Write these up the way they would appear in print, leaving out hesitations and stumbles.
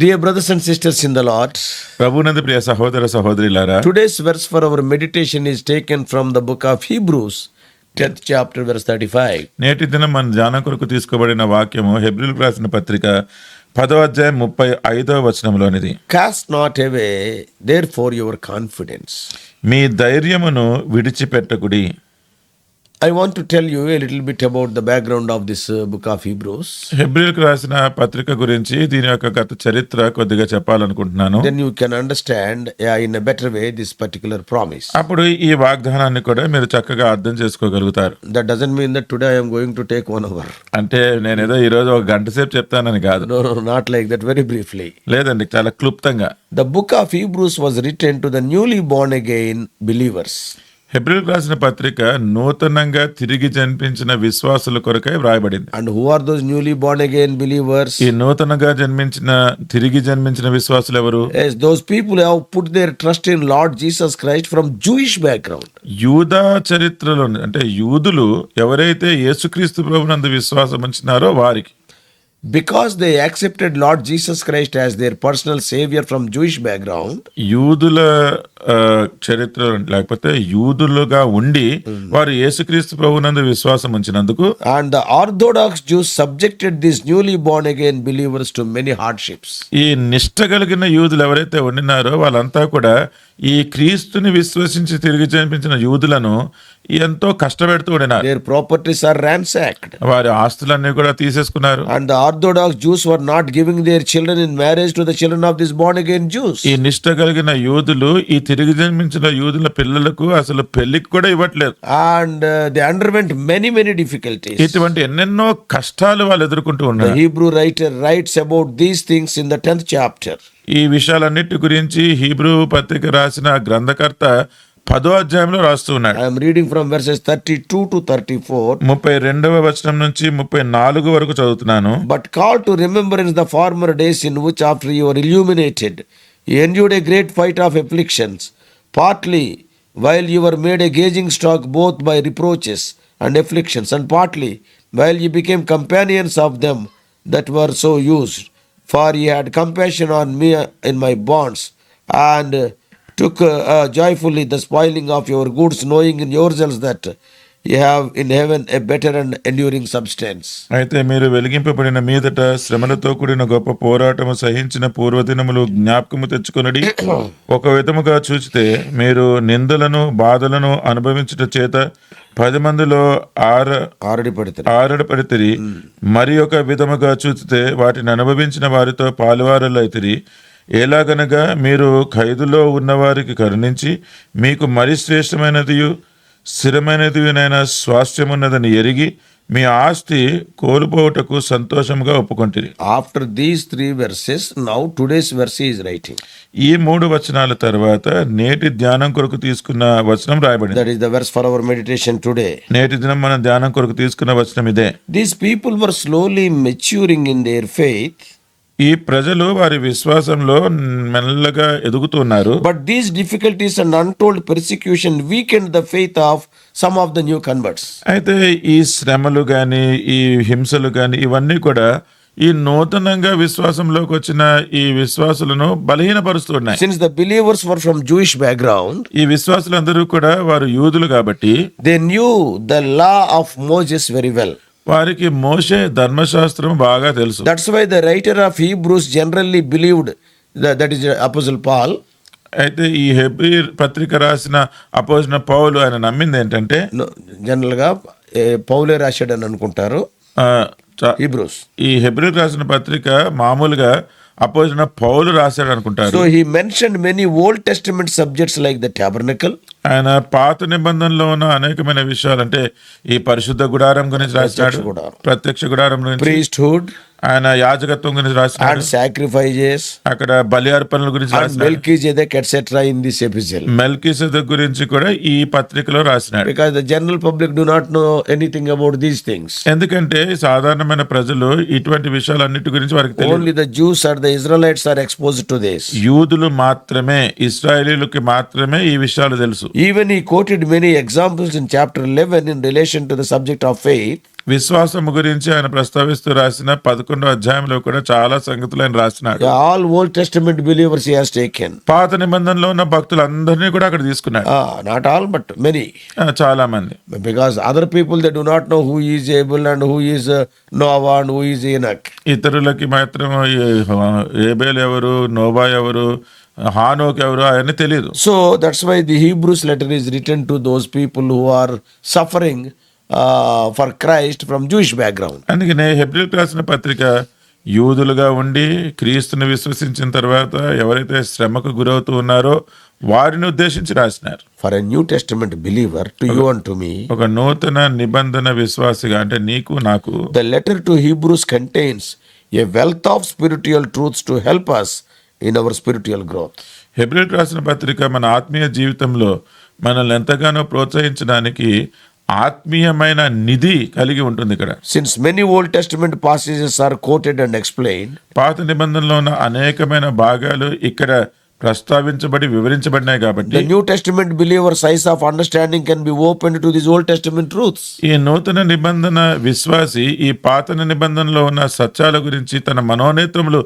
Dear brothers and sisters in the Lord, ప్రభునందు ప్రియ సహోదర సహోదరులారా, today's verse for our meditation is taken from the book of Hebrews, 10th chapter, verse 35. నేటి దినం మన ధ్యానం కొరకు తీసుకోబడిన వాక్యము హెబ్రీయులకు రాసిన పత్రిక 10వ అధ్యాయం 35వ వచనంలోనిది. Cast not away, therefore, your confidence. మీ ధైర్యమును విడిచిపెట్టకుడి. I want to tell you a little bit about the background of this book of Hebrews. హెబ్రీయులకు రాసిన పత్రిక గురించి దీని యొక్క గత చరిత్ర కొద్దిగా చెప్పాలనుకుంటున్నాను. Then you can understand in a better way this particular promise. అప్పుడు ఈ వాగ్దానాన్ని కూడా మీరు చక్కగా అర్థం చేసుకోగలుగుతారు. That doesn't mean that today I am going to take 1 hour. అంటే నేనేదో ఈరోజు ఒక గంట సేపు చెప్తానని కాదు. No, not like that, very briefly. లేదండి, చాలా క్లుప్తంగా. The book of Hebrews was written to the newly born again believers. హెబ్రీయులకు రాసిన పత్రిక నూతనంగా తిరిగి జన్మించిన విశ్వాసుల కొరకై వ్రాయబడింది. And who are those newly born again believers? ఈ నూతనంగా తిరిగి జన్మించిన విశ్వాసులు ఎవరు? Yes, those people who have put their trust in Lord Jesus Christ from Jewish background. యూదా చరిత్రలో అంటే యూదులు ఎవరైతే యేసుక్రీస్తు ప్రభునందు విశ్వాసం ఉంచినారో వారికి, Because they accepted Lord Jesus Christ as their personal savior from Jewish background, యూదుల చరిత్రలో లేకపోతే యూదులుగా ఉండి వారు యేసుక్రీస్తు ప్రభునందు విశ్వాసం ఉంచినందుకు, and the Orthodox Jews subjected these newly born again believers to many hardships. ఈ నిష్ట కలిగిన యూదులు ఎవరైతే ఉండినారో వాళ్ళంతా కూడా ఈ క్రీస్తుని విశ్వసించి తిరిగి జన్మించిన యూదులను ఎంతో కష్టపెడుతూ ఉండినారు. Their properties are ransacked. వారి ఆస్తులన్నీ కూడా తీసేసుకున్నారు. And the Orthodox Jews were not giving their children in marriage to the children of these born again Jews. ఈ నిష్ట కలిగిన యూదులు ఈ తిరిగి జన్మించిన యూదుల పిల్లలకు అసలు పెళ్లికి కూడా ఇవ్వట్లేదు. And they underwent many difficulties. ఇటువంటి ఎన్నెన్నో కష్టాలు వాళ్ళు ఎదుర్కొంటూ The ఉన్నారు. Hebrew writer writes about these things in the 10th chapter. ఈ విషయాలన్నిటి గురించి హీబ్రూ పత్రిక రాసిన గ్రంథకర్త 10వ అధ్యాయంలో రాస్తూ ఉన్నాడు. I am reading from verses 32 to 34. 32వ వచనం నుంచి 34 వరకు చదువుతున్నాను. But call to remembrance the former days in which after you were illuminated, you endured a great fight of afflictions, partly while you were made a gauging stock both by reproaches and afflictions, and partly while you became companions of them that were so used. For ye had compassion on me in my bonds, and took joyfully the spoiling of your goods, knowing in yourselves that ye have in heaven a better and enduring substance. అయితే మీరు వెలిగింపబడిన మీదట శ్రమలతో కూడిన గొప్ప పోరాటము సహించిన పూర్వదినములు జ్ఞాపకము తెచ్చుకొనడి. ఒక విధముగా చూచితే మీరు నిందలను బాధలను అనుభవించుట చేత 10 మందిలో ఆరడపడితిరి. మరి ఒక విధముగా చూచితే వాటిని అనుభవించిన వారితో పాలువారులైతిరి. ఎలాగనగా మీరు ఖైదులో ఉన్నవారికి కరుణించి మీకు మరి శ్రేష్టమైనదియు స్థిరమైనదినైన స్వాస్థ్యమున్నదని ఎరిగి మీ ఆస్తి కోల్పోవుటకు సంతోషముగా ఒప్పుకొంటిరి. After these 3 verses, now today's verse is writing. ఈ 3 వచనాల తర్వాత నేటి ధ్యానం కొరకు తీసుకున్న వచనం రాయబడింది. That is the verse for our meditation today. నేటి దినం మనం ధ్యానం కొరకు తీసుకున్న వచనం ఇదే. These people were slowly maturing in their faith. ఈ ప్రజలు వారి విశ్వాసంలో మెల్లగా ఎదుగుతున్నారు. But these difficulties and untold persecution weakened the faith of some of the new converts. అయితే ఈ శ్రమలు గాని ఈ హింసలు గాని ఇవన్నీ కూడా ఈ నూతనంగా విశ్వాసంలోకి వచ్చిన ఈ విశ్వాసులను బలహీనపరుస్తున్నాయి. Since the believers were from Jewish background, ఈ విశ్వాసులందరూ కూడా వారు యూదులు కాబట్టి they knew the law of Moses very well. వారికి మోషే ధర్మశాస్త్రం బాగా తెలుసు. That's why the writer of Hebrews generally believed that is Apostle Paul. అయితే ఈ హెబ్రీ పత్రిక రాసిన అపోజిన పౌలు ఆయన నమ్మింది ఏంటంటే, జనరల్ గా పౌలే రాశాడని అనుకుంటారు హీబ్రూస్. ఈ హెబ్రీ రాసిన పత్రిక మామూలుగా అపోజిన పౌలు రాశాడు అనుకుంటారు. So he mentioned many Old Testament subjects like the tabernacle. ఆయన పాత నిబంధనలో ఉన్న అనేకమైన విషయాలు అంటే ఈ పరిశుద్ధ గుడారం గురించి రాశాడు, ప్రత్యక్ష గుడారం గురించి, priesthood, ఆయన యాజకత్వం గురించి రాశాడు, and sacrifices, అక్కడ బలి అర్పణల గురించి and రాశాడు, Melchizedek etc. in this epistle. మెల్కీసెదెకు గురించి కూడా ఈ పత్రికలో రాసినాడు. Because the general public do not know anything about these things. ఎందుకంటే సాధారణమైన ప్రజలు ఇటువంటి విషయాలన్నిటి గురించి వారికి తెలియదు. Only the Jews or the Israelites are exposed to this. యూదులు మాత్రమే, ఇశ్రాయేలీయులకి మాత్రమే ఈ విషయాలు తెలుసు. Even he quoted many examples in chapter 11 in relation to the subject of faith. విశ్వాసము గురించి ఆయన ప్రస్తావిస్తూ రాసిన 11వ అధ్యాయంలో కూడా చాలా సంగతులు ఆయన రాసినాడు. Yeah, all Old Testament believers he has taken. పాత నిబంధనలో ఉన్న భక్తులందరినీ కూడా అక్కడ తీసుకున్నాడు. Not all, but many. చాలా మంది. Because other people, they do not know who is Abel and who is Noah and who is Enoch. ఇతరులకి మాత్రం ఏబేల్ ఎవరు, నోబా ఎవరు, హానోక్ ఎవరు అవన్నీ తెలియదు. So that's why the Hebrews letter is written to those people who are suffering for Christ from Jewish background. అందుకనే హెబ్రీయులకు రాసిన పత్రిక యూదులుగా ఉండి క్రీస్తుని విశ్వసించిన తర్వాత ఎవరైతే శ్రమకు గురవుతూ ఉన్నారో వారిని ఉద్దేశించి రాసినారు. For a New Testament believer, to you and to me, ఒక నూతన నిబంధన విశ్వాసిగా అంటే నీకు నాకు the letter to Hebrews contains a wealth of spiritual truths to help us in our spiritual growth. హెబ్రీయులకు రాసిన పత్రిక మన ఆత్మీయ జీవితంలో మనల్ని ఎంతగానో ప్రోత్సహించడానికి ఆత్మీయమైన నిధి కలిగి ఉంటుంది. ఇక్కడ Since many Old Testament passages are quoted and explained, పాత నిబంధనలో ఉన్న అనేకమైన భాగాలు ఇక్కడ ప్రస్తావించబడి వివరించబడినాయి కాబట్టి the New Testament believer's eyes of understanding can be opened to these Old Testament truths. ఈ నూతన నిబంధన విశ్వాసి ఈ పాత నిబంధనలో ఉన్న సత్యాల గురించి తన మనోనేత్రములు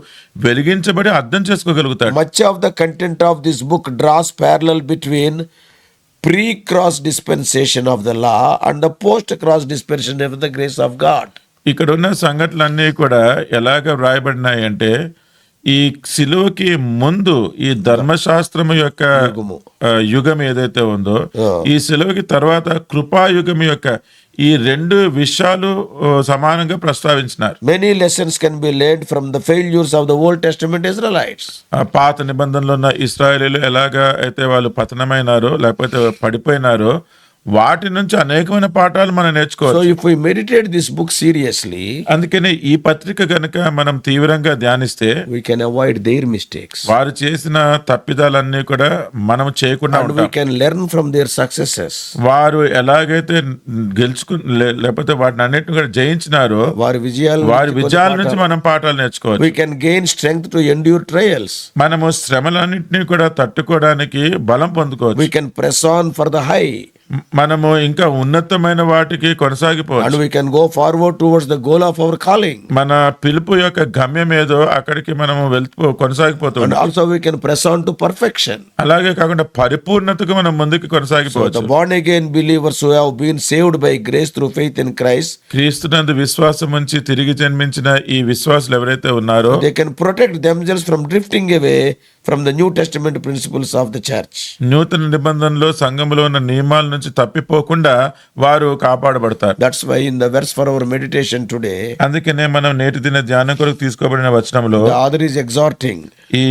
వెలిగించబడి అర్థం చేసుకోగలుగుతాడు. Much of the content of this book draws parallel between pre-cross dispensation of the law and the post-cross dispensation of the grace of God. ఇక్కడ ఉన్న సంఘటనలన్నీ కూడా ఎలాగ వ్రాయబడినాయి అంటే ఈ సిలువకి ముందు ఈ ధర్మశాస్త్రము యొక్క యుగం ఏదైతే ఉందో ఈ సిలువకి తర్వాత కృపాయుగం యొక్క ఈ రెండు విషయాలు సమానంగా ప్రస్తావించినారు. Many lessons can be learned from the failures of the Old Testament Israelites. పాత నిబంధనలో ఉన్న ఇశ్రాయేలీలు ఎలాగా అయితే వాళ్ళు పతనమైనారో లేకపోతే పడిపోయినారో వాటి నుంచి అనేకమైన పాఠాలు మనం So నేర్చుకోవచ్చు. if we meditate this book seriously, అందుకనే ఈ పత్రిక గనుక మనం తీవ్రంగా ధ్యానిస్తే we can avoid their mistakes. వారు చేసిన తప్పిదాలన్నీ కూడా మనం చేయకుండా And we ఉంటాం. can learn from their successes. వారు ఎలాగైతే లేకపోతే వాటిని అన్నిటిని కూడా జయించినారో వారి విజయాల నుంచి మనం పాఠాలు నేర్చుకోవచ్చు. we can gain strength to endure trials. మనము శ్రమలన్నింటినీ కూడా తట్టుకోవడానికి బలం పొందుకోవచ్చు. We can press on for the high. మనము ఇంకా ఉన్నతమైన వాటికి And కొనసాగిపోవచ్చు. we can go forward towards the goal of our calling. మన పిలుపు యొక్క గమ్యం ఏదో అక్కడికి మనము కొనసాగిపోతూ And ఉంటాం. also we can press on to perfection. అలాగే కాకుండా పరిపూర్ణతకు మనం ముందుకు So కొనసాగిపోవచ్చు. the born again believers who have been saved by grace through faith in Christ, క్రీస్తునందు విశ్వాసం ఉంచి తిరిగి జన్మించిన ఈ విశ్వాసులు ఎవరైతే ఉన్నారో they can protect themselves from drifting away from the New Testament principles of the church. నూతన నిబంధనలో సంఘములో ఉన్న నియమాల నుంచి తప్పిపోకుండా వారు కాపాడబడతారు. That's why in the verse for our meditation today, అందుకనే మనం నేటి దిన ధ్యానం కొరకు తీసుకోబడిన వచనంలో the author is exhorting, ఈ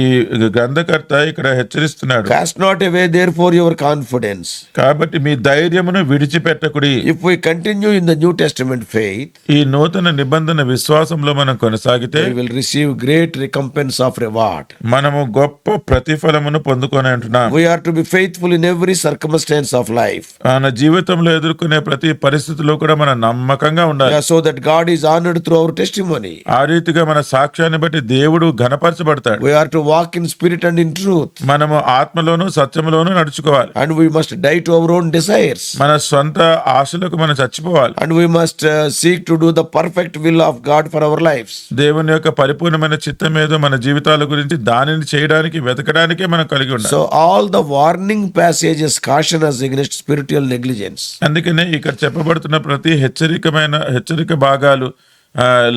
గ్రంథకర్త ఇక్కడ హెచ్చరిస్తున్నాడు. cast not away therefore your confidence. కాబట్టి మీ ధైర్యమును విడిచిపెట్టకుడి. If we continue in the New Testament faith, ఈ నూతన నిబంధన విశ్వాసంలో మనం కొనసాగితే we will receive great recompense of reward. మనము గొప్ప ప్రతిఫలమును పొందుకొని ఉంటున్నాం. We are to be faithful in every circumstance of life. మన జీవితంలో ఎదుర్కొనే ప్రతి పరిస్థితిలో కూడా మనం నమ్మకంగా ఉండాలి. Yeah, so that God is honored through our testimony. ఆ రీతిగా మన సాక్ష్యాన్ని బట్టి దేవుడు ఘనపరచబడతాడు. We are to walk in spirit and in truth. మనము ఆత్మలోను సత్యములోను నడుచుకోవాలి. And we must die to our own desires. మన సొంత ఆశలకు మనం చచ్చిపోవాలి. And we must seek to do the perfect will of God for our lives. దేవుని యొక్క పరిపూర్ణమైన చిత్తం ఏదో మన జీవితాల గురించి దానిని చేయడానికి వెతకడానికే మనం కలిగి ఉండాలి. So all the warning passages caution us against spiritual negligence. అందుకనే ఇక్కడ చెప్పబడుతున్న ప్రతి హెచ్చరిక భాగాలు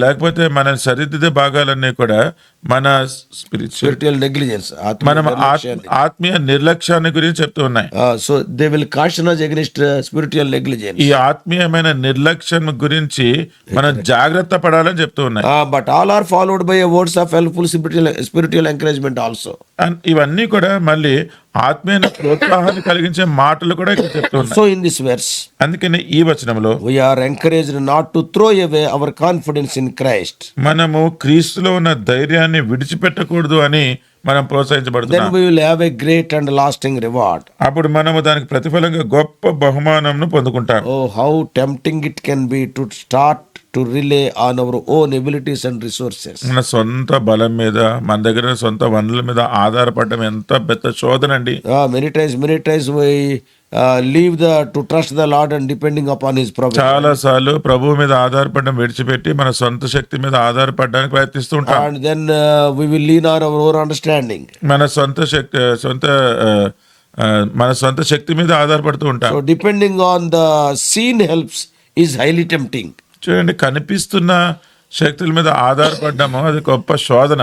లేకపోతే మన సరిదిద్దే భాగాలన్నీ కూడా మన Spiritual negligence. మనం ఆత్మీయ నిర్లక్ష్యాన్ని గురించి చెప్తూ ఉన్నాయి. So they will caution us against spiritual negligence. ఈ ఆత్మీయమైన నిర్లక్ష్యం గురించి మనం జాగ్రత్త పడాలని చెప్తూ ఉన్నాయి. But all are followed by a words of helpful spiritual encouragement also. ఇవన్నీ కూడా మళ్ళీ ఆత్మీయ ప్రోత్సాహాన్ని కలిగించే మాటలు కూడా ఇక్కడ చెప్తూ ఉన్నాయి. So in this verse, అందుకని ఈ వచనంలో we are encouraged not to throw away our confidence in Christ. మనము క్రీస్తులో ఉన్న ధైర్యాన్ని విడిచిపెట్టకూడదు అని మనం ప్రోత్సహించబడుతున్నాం. Then we will have a great and lasting reward. అప్పుడు మనము దానికి ప్రతిఫలంగా గొప్ప బహుమానంను పొందుకుంటాం. Oh, how tempting it can be to start to rely on our own abilities and resources. మన సొంత బలం మీద, మన దగ్గర సొంత వనరుల మీద ఆధారపడడం ఎంత పెద్ద శోధన అండి. Many times we leave to trust the Lord and depending upon His provision. చాలా సార్లు ప్రభువు మీద ఆధారపడడం విడిచిపెట్టి మన సొంత శక్తి మీద ఆధారపడడానికి ప్రయత్నిస్తూ ఉంటాం. And then we will lean on our own understanding. మన సొంత శక్తి మీద ఆధారపడుతూ ఉంటాం. So depending on the seen helps is highly tempting. చూడండి, కనిపిస్తున్న శక్తుల మీద ఆధారపడ్డాము, అది గొప్ప శోధన.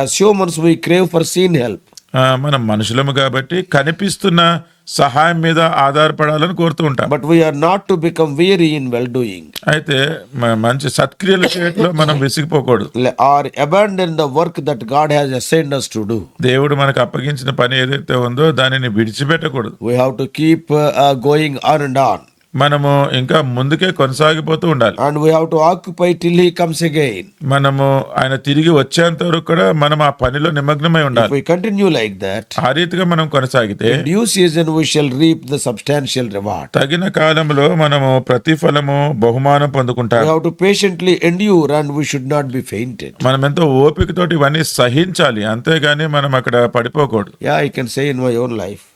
As humans we crave for seen help. మనం మనుషులము కాబట్టి కనిపిస్తున్న సహాయం మీద ఆధారపడాలని కోరుతూ ఉంటాం. But we are not to become weary in well doing. అయితే మంచి సత్క్రియల చేయట్లో మనం విసిగిపోకూడదు. Or abandon the work that God has assigned us to do. దేవుడు మనకు అప్పగించిన పని ఏదైతే ఉందో దానిని విడిచిపెట్టకూడదు. We have to keep going on and on. మనము ఇంకా ముందుకే కొనసాగిపోతూ ఉండాలి. And we have to occupy till He comes again. మనము ఆయన తిరిగి వచ్చేంత వరకు కూడా మనం ఆ పనిలో నిమగ్నమై ఉండాలి. If we continue like that, ఆ రీతిగా మనం కొనసాగితే in due season we shall reap the substantial reward. తగిన కాలంలో మనము ప్రతిఫలము, బహుమానం పొందుకుంటాం. We have to patiently endure and we should not be fainted. మనం ఎంతో ఓపికతోటి ఇవన్నీ సహించాలి, అంతేగాని మనం అక్కడ పడిపోకూడదు. Yeah, I can say in my own life.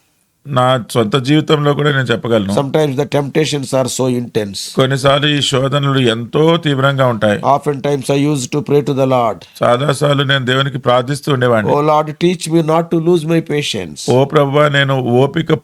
నా సొంత జీవితంలో కూడా నేను చెప్పగలను. Sometimes the temptations are so intense. కొన్నిసార్లు ఈ శోధనలు ఎంతో తీవ్రంగా ఉంటాయి. Oftentimes I used to pray to the Lord. చాలాసార్లు నేను దేవునికి ప్రార్థిస్తూ ఉండేవాడిని. Oh Lord, teach me not to lose my patience. ఓ ప్రభువా, నేను ఓపిక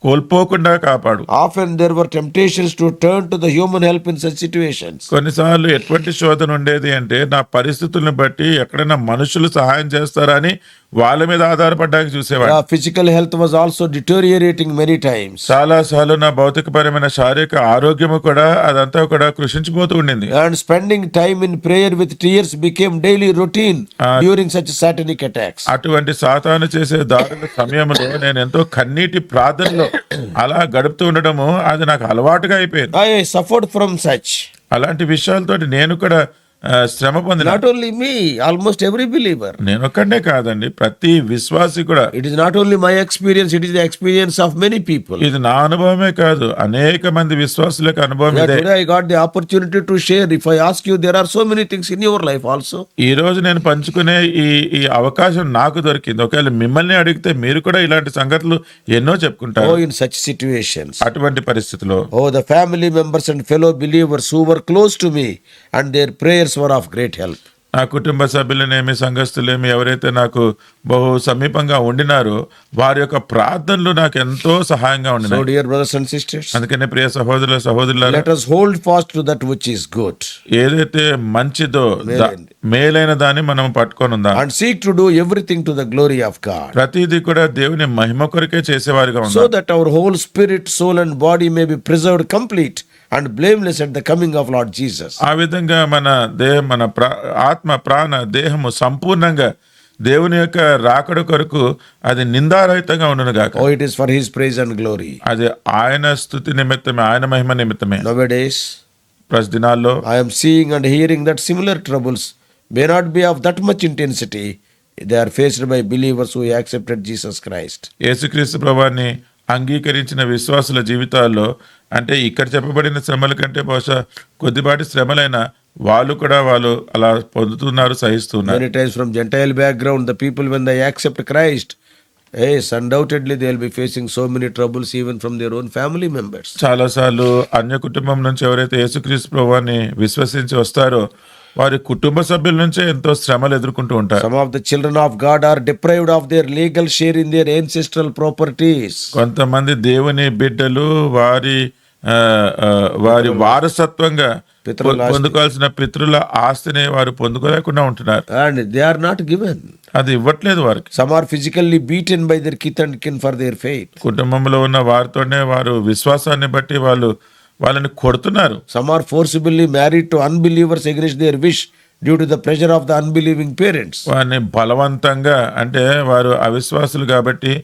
కోల్పోకుండా కాపాడు. Often there were temptations to turn to the human help in such situations. కొన్నిసార్లు ఎటువంటి శోధన ఉండేది అంటే నా పరిస్థితులను బట్టి ఎక్కడైనా మనుషులు సహాయం చేస్తారా అని వాళ్ళ మీద ఆధారపడడానికి చూసేవాడు. Physical health was also deteriorating many times. చాలా సార్లు నా భౌతికపరమైన శారీరక ఆరోగ్యము కూడా అదంతా కూడా కృషించిపోతూ ఉండింది. And spending time in prayer with tears became daily routine during such satanic attacks. అటువంటి సాతాను చేసే దారుల సమయంలో నేను ఎంతో కన్నీటి ప్రార్థనలో అలా గడుపుతూ ఉండడము అది నాకు అలవాటుగా అయిపోయింది. I suffered from such. అలాంటి విషయాలతోటి నేను కూడా శ్రమ పొందిన. Not only me, almost every believer. నేను ఒక్కడే కాదండి, ప్రతి విశ్వాసి కూడా. It is not only my experience, it is the experience of many people. ఇది నా అనుభవమే కాదు, అనేక మంది విశ్వాసులకు అనుభవం ఇదే. Today I got the opportunity to share. If I ask you, there are so many things in your life also. ఈ రోజు నేను పంచుకునే ఈ అవకాశం నాకు దొరికింది. ఒకవేళ మిమ్మల్ని అడిగితే మీరు కూడా ఇలాంటి సంగతులు ఎన్నో చెప్పుకుంటారు. In such situations. అటువంటి పరిస్థితిలో The family members and fellow believers who were close to me and their prayers were of great help. నా కుటుంబ సభ్యులనేమి, సంఘస్థులేమి, ఎవరైతే నాకు బహు సమీపంగా ఉండినారో వారి యొక్క ప్రార్థనలు నాకు ఎంతో సహాయంగా So ఉండినాయి. dear brothers and sisters, అందుకనే ప్రియ సహోదరులారా, let us hold fast to that which is good ఏదైతే మంచిదో మేలైన దాన్ని మనం పట్టుకొని ఉందాం. and seek to do everything to the glory of God, ప్రతిదీ కూడా దేవుని మహిమ కొరకే చేసేవారిగా so ఉందాం. that our whole spirit, soul and body may be preserved complete and blameless at the coming of Lord Jesus. ఆ విధంగా మన దేహం, మన ఆత్మ, ప్రాణ, దేహము సంపూర్ణంగా దేవుని యొక్క రాకడ కొరకు అది నిందారహితంగా ఉండును గాక. It is for His praise and glory. అది ఆయన స్తుతి నిమిత్తమే, ఆయన మహిమ నిమిత్తమే. Nowadays ప్రతి దినాల్లో I am seeing and hearing that similar troubles may not be of that much intensity. They are faced by believers who accepted Jesus Christ. యేసుక్రీస్తు ప్రభువుని అంగీకరించిన విశ్వాసుల జీవితాల్లో, అంటే ఇక్కడ చెప్పబడిన శ్రమల కంటే బహుశా కొద్దిపాటి శ్రమలైన వాళ్ళు అలా పొందుతున్నారు, సహిస్తున్నారు. Many times from Gentile background, the people when they accept Christ, yes, undoubtedly they will be facing so many troubles even from their own family members. చాలా సార్లు అన్య కుటుంబం నుంచి ఎవరైతే యేసుక్రీస్తు ప్రభువుని విశ్వసించి వస్తారో వారి కుటుంబ సభ్యుల నుంచే ఎంతో శ్రమలు ఎదుర్కొంటూ ఉంటారు. Some of the children of God are deprived of their legal share in their ancestral properties. కొంతమంది దేవుని బిడ్డలు వారి వారసత్వంగా పొందుకోవాల్సిన పితృల ఆస్తిని వారు పొందుకోలేకుండా ఉంటున్నారు. And they are not given. అది ఇవ్వట్లేదు వారికి. Some are physically beaten by their kith and kin for their faith. కుటుంబంలో ఉన్న వారితోనే వారు విశ్వాసాన్ని బట్టి వాళ్ళని కొడుతున్నారు. Some are forcibly married to unbelievers against their wish due to the pressure of the unbelieving parents. వారిని బలవంతంగా, అంటే వారు అవిశ్వాసులు కాబట్టి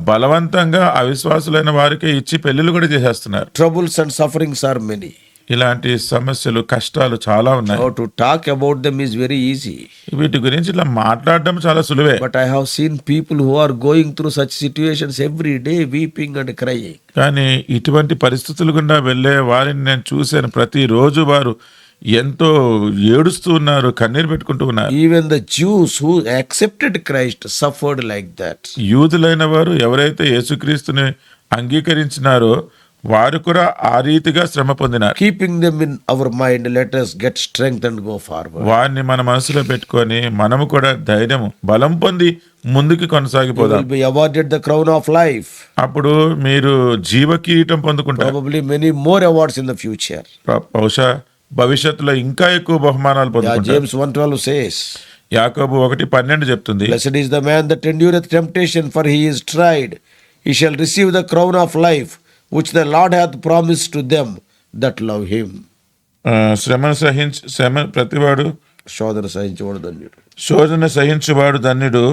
బలవంతంగా అవిశ్వాసులైన వారికి ఇచ్చి పెళ్లిళ్ళు కూడా చేసేస్తున్నారు. Troubles and sufferings are many. ఇలాంటి సమస్యలు, కష్టాలు చాలా ఉన్నాయి. How to talk about them is very easy. వీటి గురించి ఇలా మాట్లాడడం చాలా సులువే. But I have seen people who are going through such situations every day, weeping and crying. కానీ ఇటువంటి పరిస్థితులు గుండా వెళ్ళే వారిని నేను చూశాను. ప్రతిరోజు వారు ఎంతో ఏడుస్తూ ఉన్నారు, కన్నీరు పెట్టుకుంటూ ఉన్నారు. Even the Jews who accepted Christ suffered like that. యూదులైన వారు ఎవరైతే యేసుక్రీస్తుని అంగీకరించినారో వారు కూడా ఆ రీతిగా శ్రమ పొందినారు. Keeping them in our mind, let us get strength and go forward. వారిని మన మనసులో పెట్టుకొని మనము కూడా ధైర్యం, బలం పొంది ముందుకు You కొనసాగిపోదాం. will be awarded the crown of life. అప్పుడు మీరు జీవ కిరీటం పొందుకుంటారు. Probably many more awards in the future. బహుశా భవిష్యత్తులో ఇంకా ఎక్కువ బహుమానాలు Yeah, పొందుకుంటారు. James 1:12 says, యాకోబు 1:12 చెప్తుంది, Blessed is the man that endureth temptation, for he is tried. He shall receive the crown of life, which the Lord hath promised to them that love him. శ్రమ ప్రతివాడు శోధన సహించేవాడు ధన్యుడు. శోధన సహించువాడు ధన్యుడు.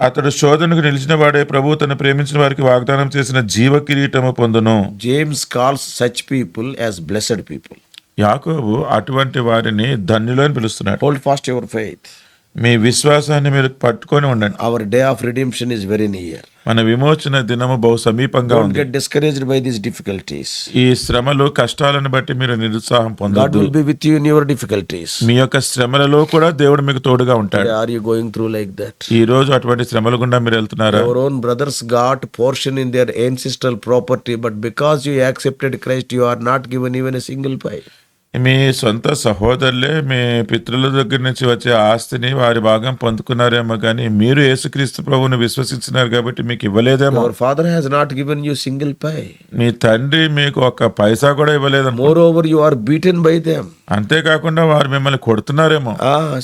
అతడు శోధనకు నిలిచిన వాడే ప్రభు తను ప్రేమించిన వారికి వాగ్దానం చేసిన జీవ కిరీటము పొందును. James calls such people as blessed people. యాకోబు అటువంటి వారిని ధన్యులు అని పిలుస్తున్నాడు. Hold fast your faith. మీ విశ్వాసాన్ని మీరు పట్టుకొని ఉండండి. Our day of redemption is very near. మన విమోచన దినము బహు సమీపంగా Don't ఉంది. get discouraged by these difficulties. ఈ శ్రమలు, కష్టాలను బట్టి మీరు నిరుత్సాహం God పొందొద్దు. will be with you in your difficulties. మీ యొక్క శ్రమలలో కూడా దేవుడు మీకు తోడుగా ఉంటాడు. Are you going through like that? ఈ రోజు అటువంటి శ్రమల గుండా మీరు వెళ్తున్నారా? Our own brothers got portion in their ancestral property, but because you accepted Christ, you are not given even a single pie. మీ సొంత సహోదరులే మీ పితృల దగ్గర నుంచి వచ్చే ఆస్తిని వారి భాగం పొందుకున్నారేమో, కానీ మీరు యేసుక్రీస్తు ప్రభువును విశ్వసించినారు కాబట్టి మీకు ఇవ్వలేదేమో. Your father has not given you single pie. మీ తండ్రి మీకు ఒక్క పైసా కూడా ఇవ్వలేదమ్మా. Moreover, you are beaten by them. అంతేకాకుండా వారు మిమ్మల్ని కొడుతున్నారేమో.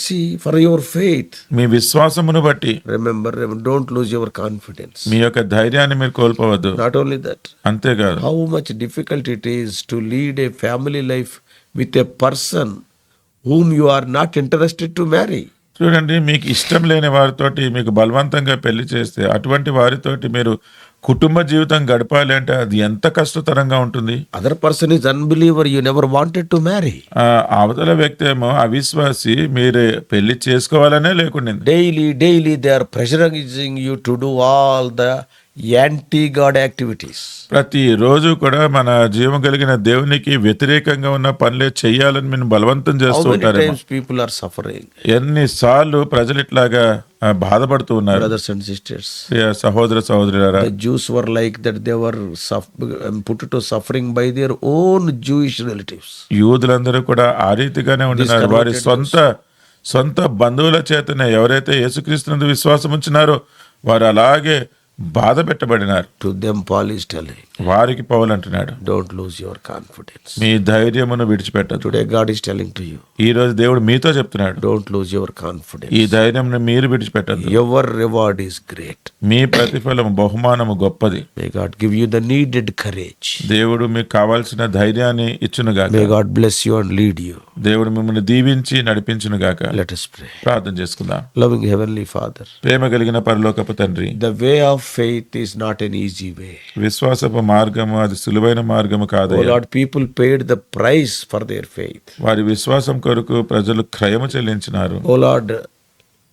See, for your faith. మీ విశ్వాసమును బట్టి Remember, don't lose your confidence. మీ యొక్క ధైర్యాన్ని మీరు కోల్పోవద్దు. Not only that, అంతేకాదు, how much difficult it is to lead a family life with a person whom you are not interested to marry. చూడండి, మీకు ఇష్టం లేని వారితోటి మీకు బలవంతంగా పెళ్లి చేస్తే అటువంటి వారితోటి మీరు కుటుంబ జీవితం గడపాలి అంటే అది ఎంత కష్టతరంగా ఉంటుంది. Other person is unbeliever, you never wanted to marry. అవతల వ్యక్తి ఏమో అవిశ్వాసి, మీరు పెళ్లి చేసుకోవాలనే లేకుండా Daily they are pressurizing you to do all the anti-God activities. ప్రతిరోజు కూడా మన జీవం కలిగిన దేవునికి వ్యతిరేకంగా ఉన్న పనులే చెయ్యాలని మీరు బలవంతం How చేస్తూ many ఉంటారు. times people are suffering? ఎన్నిసార్లు ప్రజలు ఇట్లాగా బాధపడుతూ ఉన్నారు. Brothers and sisters. సహోదర సహోదరులారా, The Jews were like that. They were put to suffering by their own Jewish relatives. యూదులందరూ కూడా ఆ రీతిగానే ఉంటున్నారు. వారి సొంత బంధువుల చేతనే ఎవరైతే యేసుక్రీస్తునందు విశ్వాసం ఉంచినారో వారు అలాగే బాధ పెట్టబడినారు. To them Paul is telling, వారికి పౌలు అంటున్నాడు, don't lose your confidence. మీ ధైర్యమును విడిచిపెట్టదు. Today God is telling to you, ఈ రోజు దేవుడు మీతో చెప్తున్నాడు, don't lose your confidence. ఈ ధైర్యంను మీరు విడిచిపెట్టదు. Your reward is great. మీ ప్రతిఫలం, బహుమానము గొప్పది. May God give you the needed courage. దేవుడు మీకు కావాల్సిన ధైర్యాన్ని ఇచ్చునుగాక. May God bless you and lead you. దేవుడు మిమ్మల్ని దీవించి నడిపించునుగాక. Let us pray. ప్రార్థన చేసుకుందాం. Loving Heavenly Father, ప్రేమ కలిగిన పరలోకపు తండ్రి, the way of faith is not an easy way. విశ్వాసపు మార్గము అది సులువైన మార్గము Oh కాదయ్యా. Lord, people paid the price for their faith. వారి విశ్వాసం కొరకు ప్రజలు క్రయము చెల్లించినారు. Oh Lord,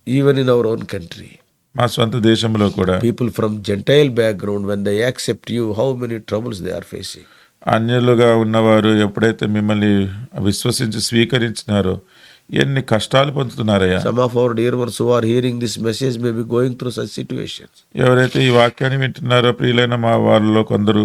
even in our own country, మా స్వంత దేశంలో కూడా people from Gentile background, when they accept you, how many troubles they are facing. అన్యులుగా ఉన్నవారు ఎప్పుడైతే మిమ్మల్ని విశ్వసించి స్వీకరించినారో ఎన్ని కష్టాలు పొందుతున్నారయ్యా. Some of our dear ones who are hearing this message may be going through such situations. ఎవరైతే ఈ వాక్యాన్ని వింటున్నారో ప్రియులైన మా వారిలో కొందరు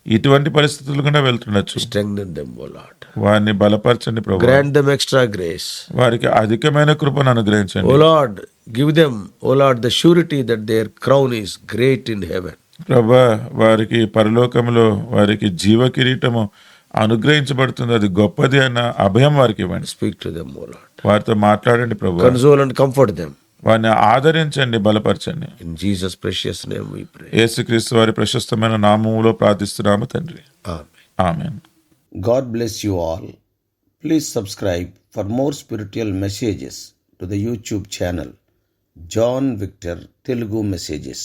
ఇటువంటి పరిస్థితులు కూడా వెళ్తుండొచ్చు. Strengthen them, O Lord. వారిని బలపరచండి ప్రభు. Grant them extra grace. వారికి అధికమైన కృపను అనుగ్రహించండి. O Lord, give them, O Lord, the surety that their crown is great in heaven. ప్రభా, వారికి పరలోకములో వారికి జీవ కిరీటము అనుగ్రహించబడుతుంది, అది గొప్పది అన్న అభయం వారికి ఇవ్వండి. Speak to them, O Lord. వారితో మాట్లాడండి ప్రభు. Console and comfort them. వారిని ఆదరించండి, బలపరచండి. In Jesus' precious name we pray. యేసుక్రీస్తు వారి ప్రశస్తమైన నామములో ప్రార్థిస్తున్నాము తండ్రి. Amen. Amen. God bless you all. Please subscribe for more spiritual messages to the YouTube channel John Victor Telugu Messages.